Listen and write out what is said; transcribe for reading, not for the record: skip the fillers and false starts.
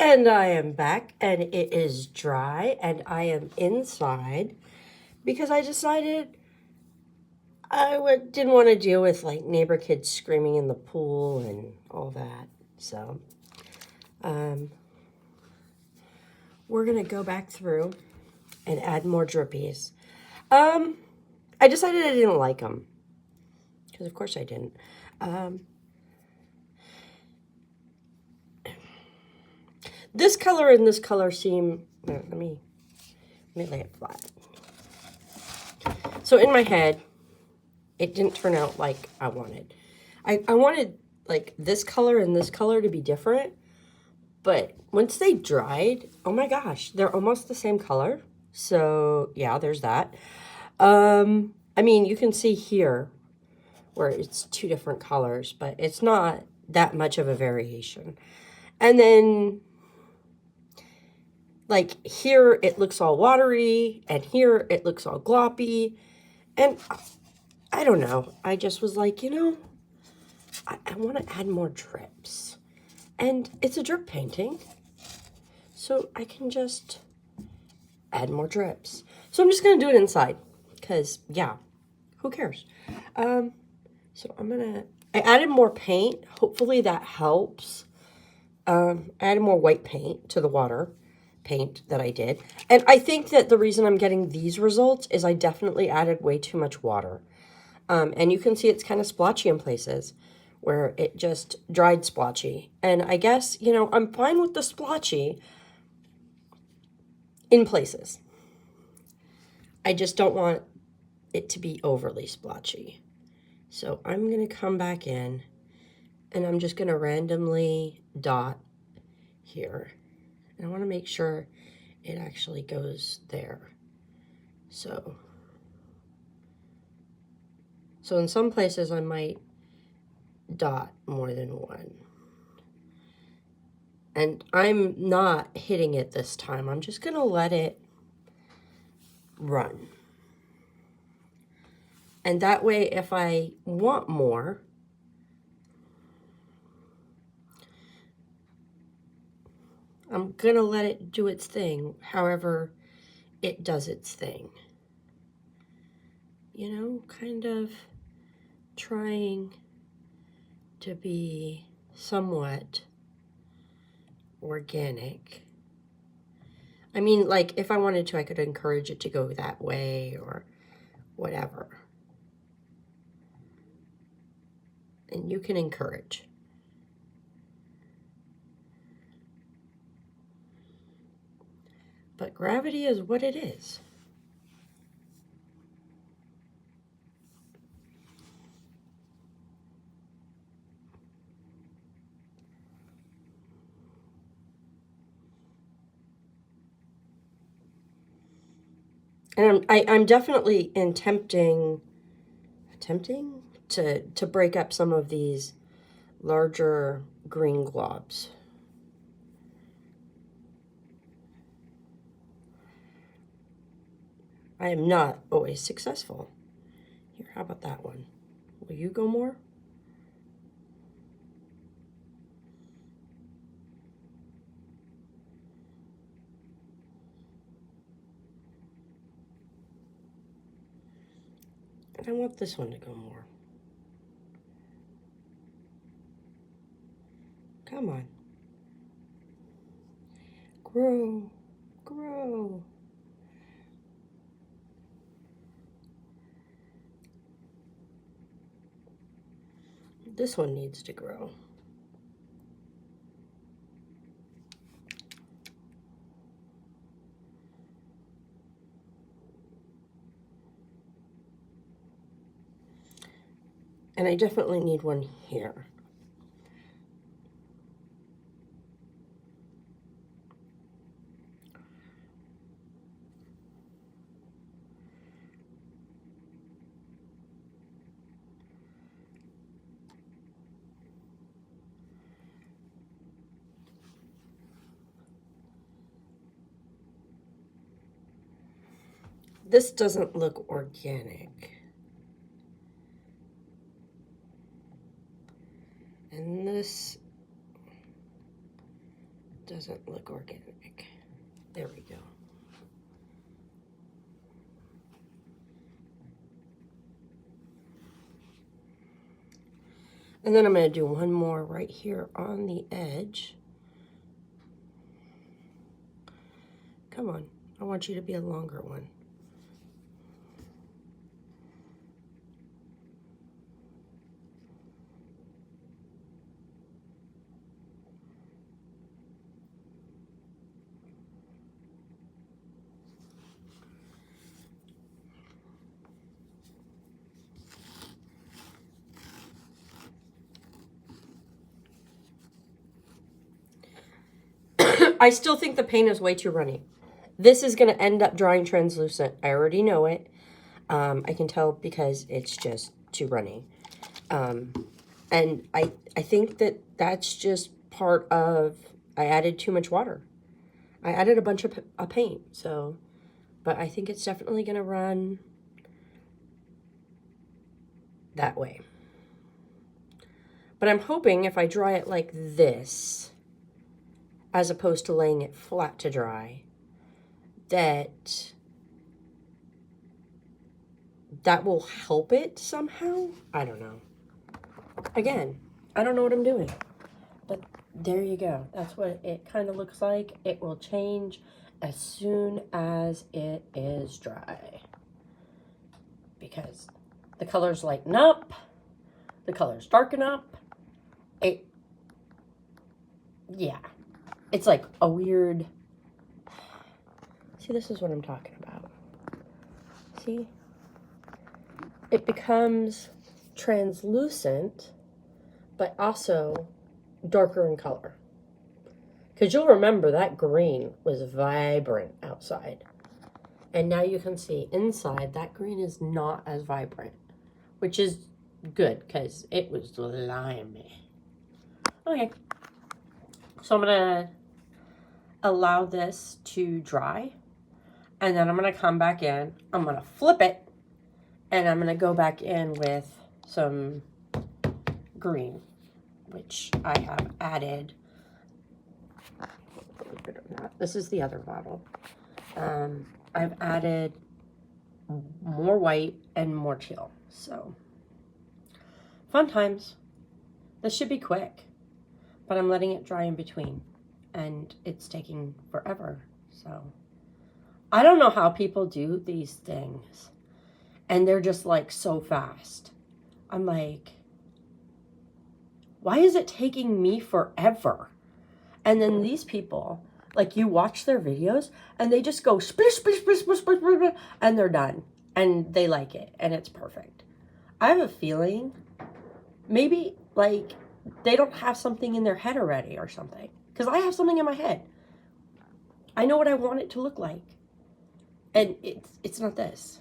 And I am back, and it is dry, and I am inside because I decided didn't want to deal with like neighbor kids screaming in the pool and all that. So, um, we're gonna go back through and add more drippies. I decided I didn't like them because, of course, I didn't. Um, this color and this color seem. Let me lay it flat. So in my head, it didn't turn out like I wanted. I wanted like this color and this color to be different, but once they dried, oh my gosh, they're almost the same color. So yeah, there's that. I mean, you can see here where it's two different colors, but it's not that much of a variation. And then like here it looks all watery, and here it looks all gloppy, and I don't know. I just was like, I want to add more drips. And it's a drip painting, so I can just add more drips. So I'm just going to do it inside because, yeah, who cares? So I added more paint. Hopefully that helps. I added more white paint to the water paint that I did. And I think that the reason I'm getting these results is I definitely added way too much water. And you can see it's kind of splotchy in places where it just dried splotchy. And I guess, I'm fine with the splotchy in places. I just don't want it to be overly splotchy. So I'm going to come back in and I'm just going to randomly dot here. And I want to make sure it actually goes there. So in some places I might dot more than one. And I'm not hitting it this time. I'm just going to let it run. And that way, if I want more, I'm going to let it do its thing, however it does its thing. Kind of trying to be somewhat organic. I mean, like, if I wanted to, I could encourage it to go that way or whatever. And you can encourage. But gravity is what it is. And I'm definitely attempting to break up some of these larger green globs. I am not always successful. Here, how about that one? Will you go more? And I want this one to go more. Come on. Grow, grow. This one needs to grow. And I definitely need one here. This doesn't look organic. And this doesn't look organic. There we go. And then I'm going to do one more right here on the edge. Come on, I want you to be a longer one. I still think the paint is way too runny. This is going to end up drying translucent. I already know it. I can tell because it's just too runny. And I think that that's just part of, I added too much water. I added a bunch of paint, so, but I think it's definitely going to run that way. But I'm hoping if I dry it like this, as opposed to laying it flat to dry, that will help it somehow. I don't know. Again, I don't know what I'm doing. But there you go. That's what it kind of looks like. It will change as soon as it is dry. Because the colors lighten up. The colors darken up. Yeah. It's like a weird... See, this is what I'm talking about. See? It becomes translucent, but also darker in color. Because you'll remember that green was vibrant outside. And now you can see inside that green is not as vibrant. Which is good, because it was slimy. Okay. So I'm going to allow this to dry. And then I'm going to come back in. I'm going to flip it. And I'm going to go back in with some green, which I have added. Believe it or not, this is the other bottle. I've added more white and more teal. So, fun times. This should be quick. But I'm letting it dry in between. And it's taking forever. So, I don't know how people do these things. And they're just like so fast. I'm like, why is it taking me forever? And then these people, like you watch their videos and they just go splish, splish, splish, splish, splish, splish, and they're done. And they like it and it's perfect. I have a feeling maybe like they don't have something in their head already or something. Because I have something in my head. I know what I want it to look like. And it's not this.